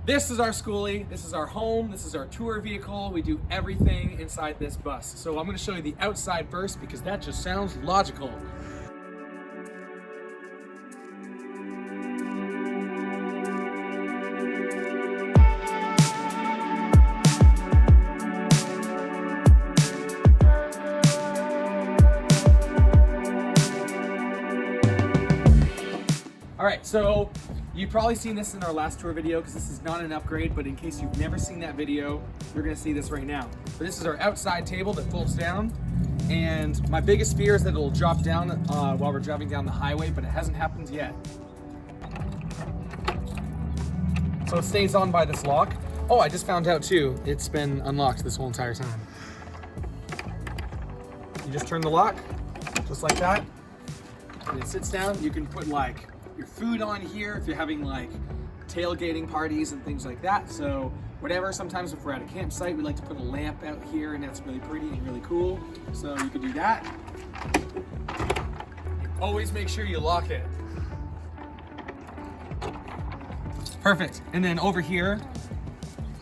This is our skoolie, this is our home, this is our tour vehicle. We do everything inside this bus. So I'm gonna show you the outside first because that just sounds logical. All right, so you've probably seen this in our last tour video because this is not an upgrade, but in case you've never seen that video, you're gonna see this right now. But this is our outside table that folds down, and my biggest fear is that it'll drop down while we're driving down the highway, but it hasn't happened yet. So it stays on by this lock. Oh, I just found out too, it's been unlocked this whole entire time. You just turn the lock, just like that, and it sits down. You can put like your food on here if you're having like tailgating parties and things like that. So whatever, sometimes if we're at a campsite, we like to put a lamp out here and that's really pretty and really cool. So you could do that. Always make sure you lock it. Perfect. And then over here,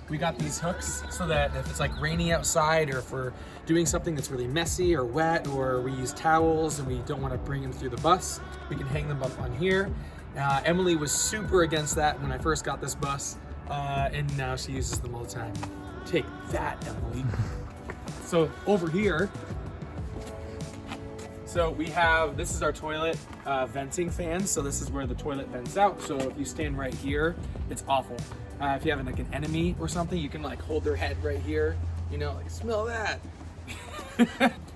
we got these hooks so that if it's like rainy outside or if we're doing something that's really messy or wet or we use towels and we don't want to bring them through the bus, we can hang them up on here. Emily was super against that when I first got this bus and now she uses them all the time. Take that, Emily. So over here, so we have, this is our toilet venting fan. So this is where the toilet vents out. So if you stand right here, it's awful. If you have like an enemy or something, you can like hold their head right here, you know, like smell that.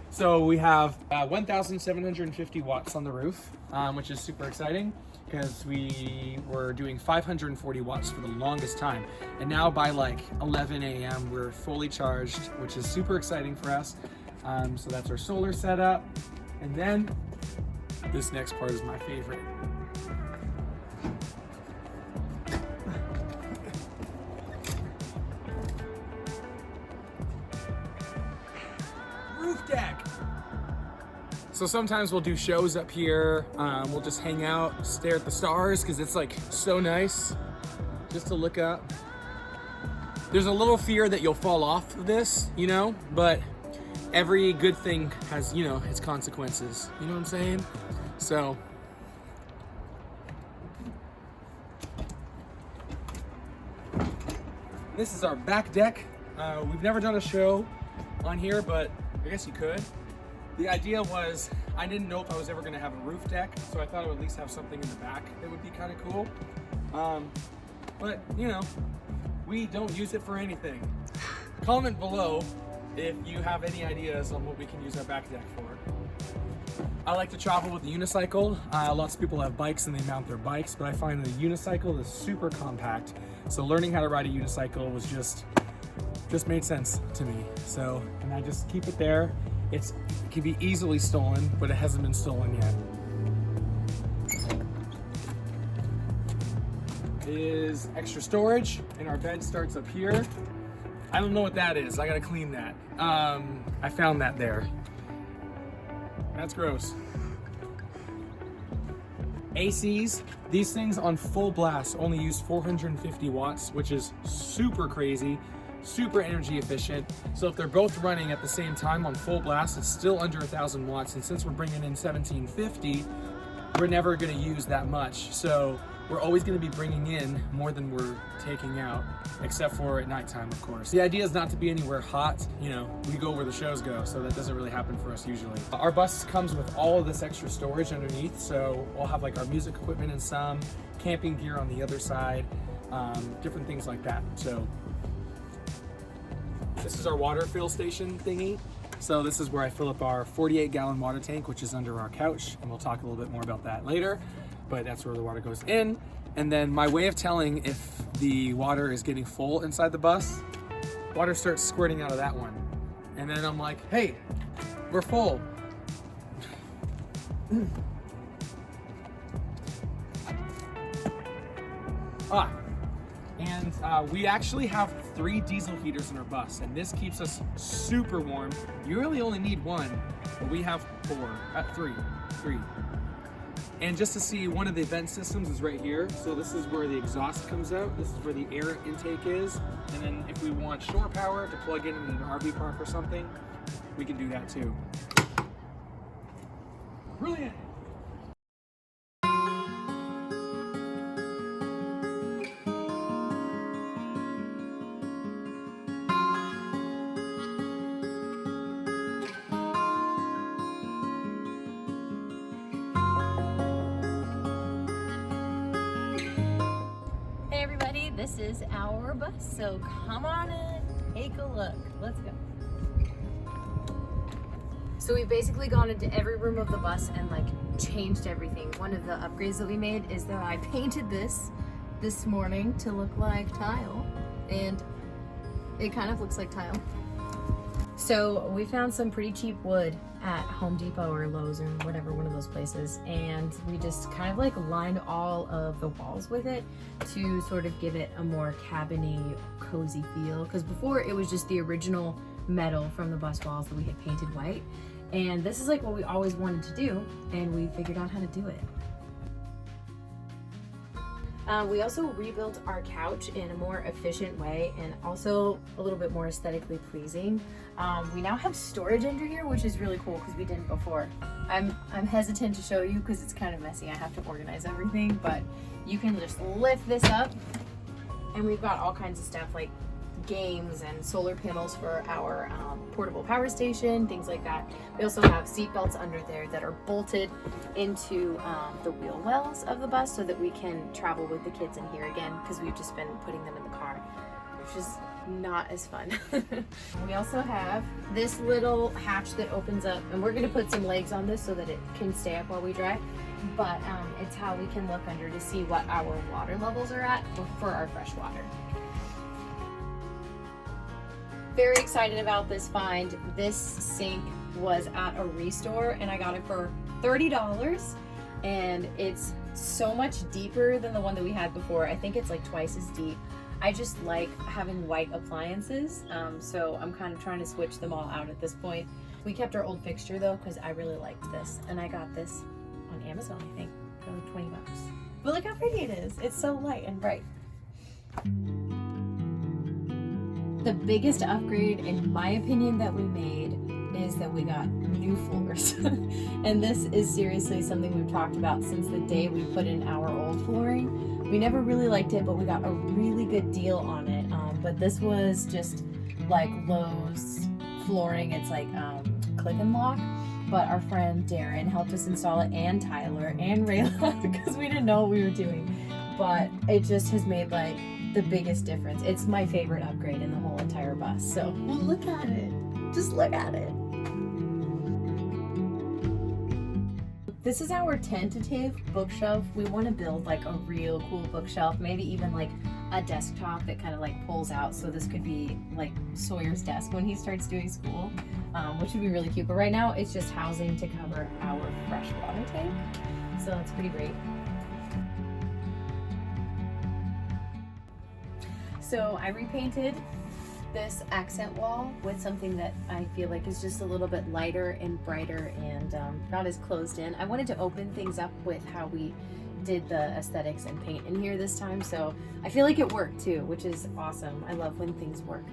So we have 1,750 watts on the roof, which is super exciting because we were doing 540 watts for the longest time. And now by like 11 a.m. we're fully charged, which is super exciting for us. So that's our solar setup. And then this next part is my favorite. Roof deck. So sometimes we'll do shows up here. We'll just hang out, stare at the stars because it's like so nice just to look up. There's a little fear that you'll fall off of this, you know, but every good thing has, you know, its consequences. You know what I'm saying? So this is our back deck. We've never done a show on here, but I guess you could. The idea was I didn't know if I was ever gonna have a roof deck, so I thought I would at least have something in the back that would be kind of cool. But you know, we don't use it for anything. Comment below if you have any ideas on what we can use our back deck for. I like to travel with the unicycle. Lots of people have bikes and they mount their bikes, but I find the unicycle is super compact. So learning how to ride a unicycle was just made sense to me. So, and I just keep it there. It can be easily stolen, but it hasn't been stolen yet. Is extra storage, and our bed starts up here. I don't know what that is. I gotta clean that. I found that there. That's gross. ACs, these things on full blast only use 450 watts, which is super crazy. Super energy efficient. So if they're both running at the same time on full blast, it's still under 1,000 watts. And since we're bringing in 1,750, we're never going to use that much. So we're always going to be bringing in more than we're taking out, except for at nighttime, of course. The idea is not to be anywhere hot. You know, we go where the shows go, so that doesn't really happen for us usually. Our bus comes with all of this extra storage underneath. So we'll have like our music equipment and some camping gear on the other side, different things like that. So this is our water fill station thingy. So this is where I fill up our 48-gallon water tank, which is under our couch. And we'll talk a little bit more about that later, but that's where the water goes in. And then my way of telling if the water is getting full inside the bus, water starts squirting out of that one. And then I'm like, hey, we're full. And we actually have 3 diesel heaters in our bus, and this keeps us super warm. You really only need one, but we have 4, 3. And just to see, one of the vent systems is right here. So this is where the exhaust comes out. This is where the air intake is. And then if we want shore power to plug in an RV park or something, we can do that too. Brilliant. This is our bus, so come on in, take a look. Let's go. So we've basically gone into every room of the bus and like changed everything. One of the upgrades that we made is that I painted this morning to look like tile, and it kind of looks like tile. So we found some pretty cheap wood at Home Depot or Lowe's or whatever, one of those places, and we just kind of like lined all of the walls with it to sort of give it a more cabiny, cozy feel, because before it was just the original metal from the bus walls that we had painted white, and this is like what we always wanted to do, and we figured out how to do it. We also rebuilt our couch in a more efficient way and also a little bit more aesthetically pleasing. We now have storage under here, which is really cool because we didn't before. I'm hesitant to show you because it's kind of messy. I have to organize everything, but you can just lift this up and we've got all kinds of stuff like games and solar panels for our portable power station, things like that. We also have seat belts under there that are bolted into the wheel wells of the bus so that we can travel with the kids in here again, because we've just been putting them in the car, which is not as fun. We also have this little hatch that opens up, and we're going to put some legs on this so that it can stay up while we drive, but it's how we can look under to see what our water levels are at for our fresh water. Very excited about this find. This sink was at a restore and I got it for $30, and it's so much deeper than the one that we had before. I think it's like twice as deep. I just like having white appliances, so I'm kind of trying to switch them all out at this point. We kept our old fixture though because I really liked this, and I got this on Amazon, I think, for like 20 bucks. But look how pretty it is. It's so light and bright. The biggest upgrade, in my opinion, that we made is that we got new floors. And this is seriously something we've talked about since the day we put in our old flooring. We never really liked it, but we got a really good deal on it. But this was just like Lowe's flooring. It's like click and lock. But our friend Darren helped us install it, and Tyler and Rayla, because we didn't know what we were doing. But it just has made like the biggest difference. It's my favorite upgrade in the whole entire bus. So look at it. Just look at it. This is our tentative bookshelf. We want to build like a real cool bookshelf, maybe even like a desktop that kind of like pulls out. So this could be like Sawyer's desk when he starts doing school, which would be really cute. But right now it's just housing to cover our fresh water tank. So that's pretty great. So I repainted this accent wall with something that I feel like is just a little bit lighter and brighter and not as closed in. I wanted to open things up with how we did the aesthetics and paint in here this time, so I feel like it worked too, which is awesome. I love when things work.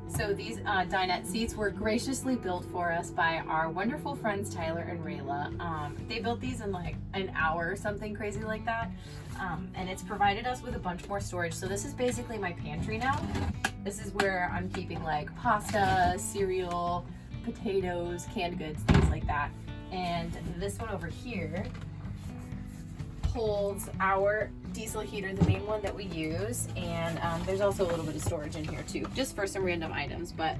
So these dinette seats were graciously built for us by our wonderful friends Tyler and Rayla. They built these in like an hour or something crazy like that. And it's provided us with a bunch more storage. So this is basically my pantry now. This is where I'm keeping like pasta, cereal, potatoes, canned goods, things like that. And this one over here holds our diesel heater, the main one that we use, and there's also a little bit of storage in here too, just for some random items. But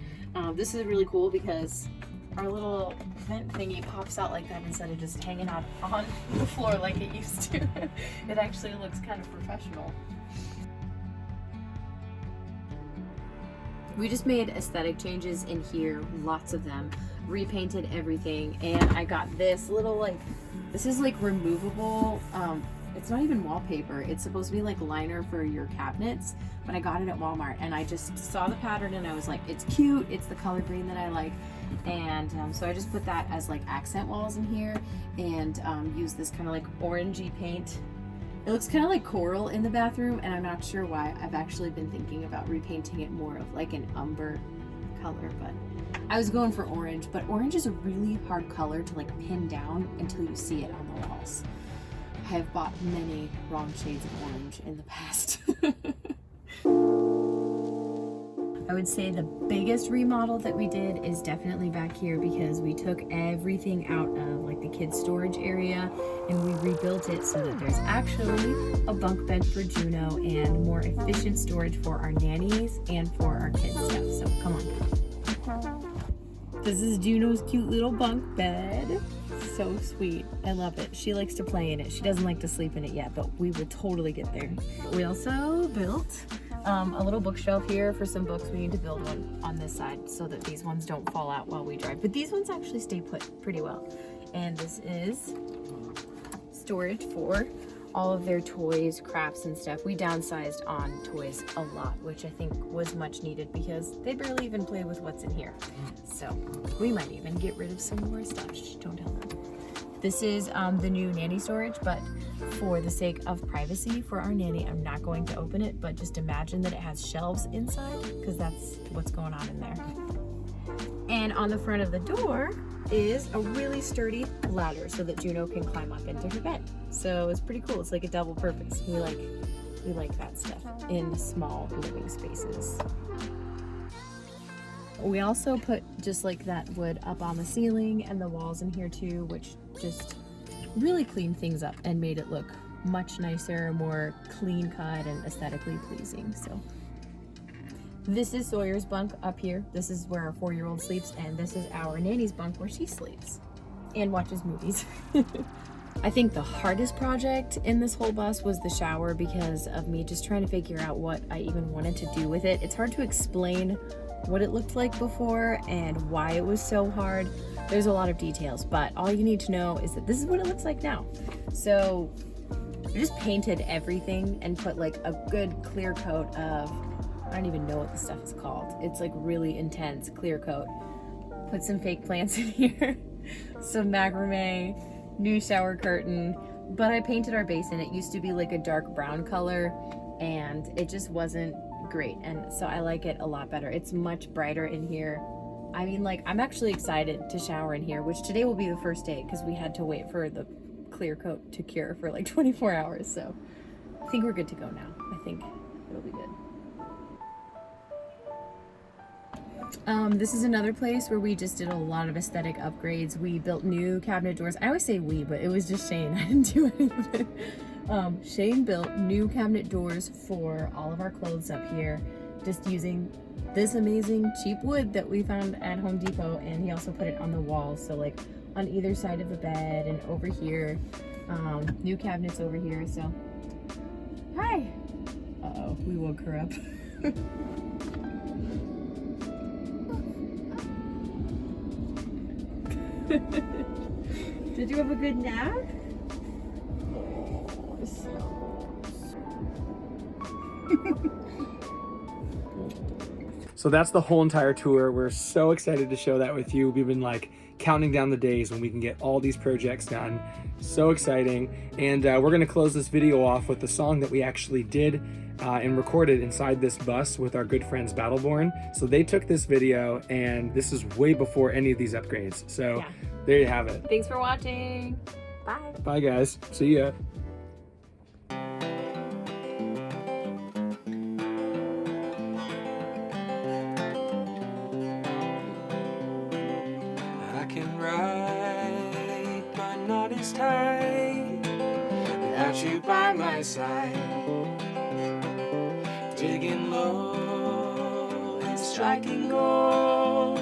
this is really cool because our little vent thingy pops out like that instead of just hanging out on the floor like it used to. It actually looks kind of professional. We just made aesthetic changes in here, lots of them, repainted everything, and I got this little like, this is like removable, it's not even wallpaper, it's supposed to be like liner for your cabinets, but I got it at Walmart and I just saw the pattern and I was like, it's cute, it's the color green that I like, And so I just put that as like accent walls in here, and use this kind of like orangey paint. It looks kind of like coral in the bathroom, and I'm not sure why. I've actually been thinking about repainting it more of like an umber color, but I was going for orange, but orange is a really hard color to like pin down until you see it on the walls. I have bought many wrong shades of orange in the past. I would say the biggest remodel that we did is definitely back here, because we took everything out of like the kids' storage area and we rebuilt it so that there's actually a bunk bed for Juneau and more efficient storage for our nannies and for our kids' stuff. So come on. This is Juneau's cute little bunk bed. So sweet. I love it. She likes to play in it. She doesn't like to sleep in it yet, but we will totally get there. We also built a little bookshelf here for some books. We need to build one on this side so that these ones don't fall out while we drive. But these ones actually stay put pretty well. And this is storage for all of their toys, crafts, and stuff. We downsized on toys a lot, which I think was much needed because they barely even play with what's in here. So we might even get rid of some more stuff. Shh, don't tell them. This is the new nanny storage, but for the sake of privacy for our nanny, I'm not going to open it, but just imagine that it has shelves inside, because that's what's going on in there. And on the front of the door is a really sturdy ladder so that Juneau can climb up into her bed. So it's pretty cool. It's like a double purpose. We like that stuff in small living spaces. We also put just like that wood up on the ceiling and the walls in here too, which just really cleaned things up and made it look much nicer, more clean cut and aesthetically pleasing. So this is Sawyer's bunk up here. This is where our 4-year-old sleeps, and this is our nanny's bunk where she sleeps and watches movies. I think the hardest project in this whole bus was the shower, because of me just trying to figure out what I even wanted to do with it. It's hard to explain what it looked like before and why it was so hard. There's a lot of details, but all you need to know is that this is what it looks like now. So I just painted everything and put like a good clear coat of, I don't even know what the stuff is called. It's like really intense clear coat. Put some fake plants in here, some macrame, new shower curtain, but I painted our basin. It used to be like a dark brown color and it just wasn't great, and so I like it a lot better. It's much brighter in here. I mean, like, I'm actually excited to shower in here, which today will be the first day because we had to wait for the clear coat to cure for like 24 hours. So I think we're good to go now. I think it'll be good. This is another place where we just did a lot of aesthetic upgrades. We built new cabinet doors. I always say we, but it was just Shane. I didn't do any of it. Shane built new cabinet doors for all of our clothes up here, just using this amazing cheap wood that we found at Home Depot, and he also put it on the walls, so like on either side of the bed and over here. New cabinets over here. So hi. Uh-oh, we woke her up. Did you have a good nap? So that's the whole entire tour. We're so excited to show that with you. We've been like counting down the days when we can get all these projects done. So exciting. And we're gonna close this video off with the song that we actually did and recorded inside this bus with our good friends Battleborn. So they took this video, and this is way before any of these upgrades. So yeah, there you have it. Thanks for watching. Bye. Bye guys, see ya. I can write, but not as tight without you by my side. Digging low and striking gold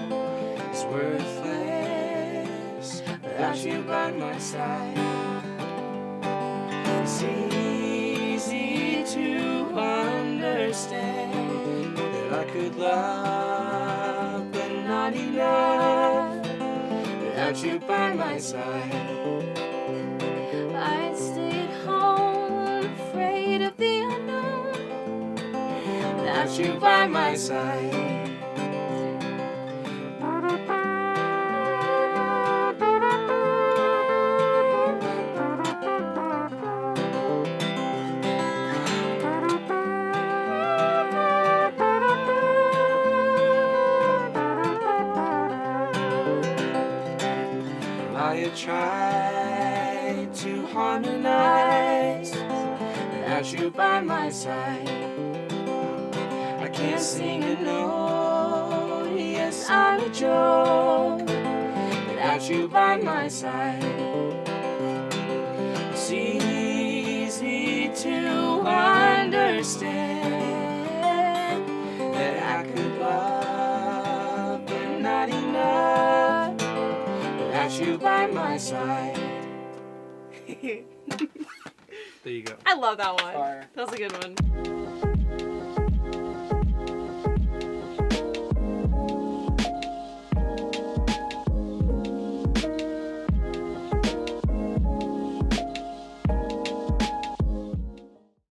is worthless without you by my side. It's easy to understand that I could love, but not enough without you by my side. I'd stay at home, afraid of the unknown, without you by my side. try to harmonize without you by my side. I can't sing a note, yes I'm a joke without you by my side. It's easy to understand that I could love but not enough without you by my side. There you go. I love that one. Fire. That was a good one.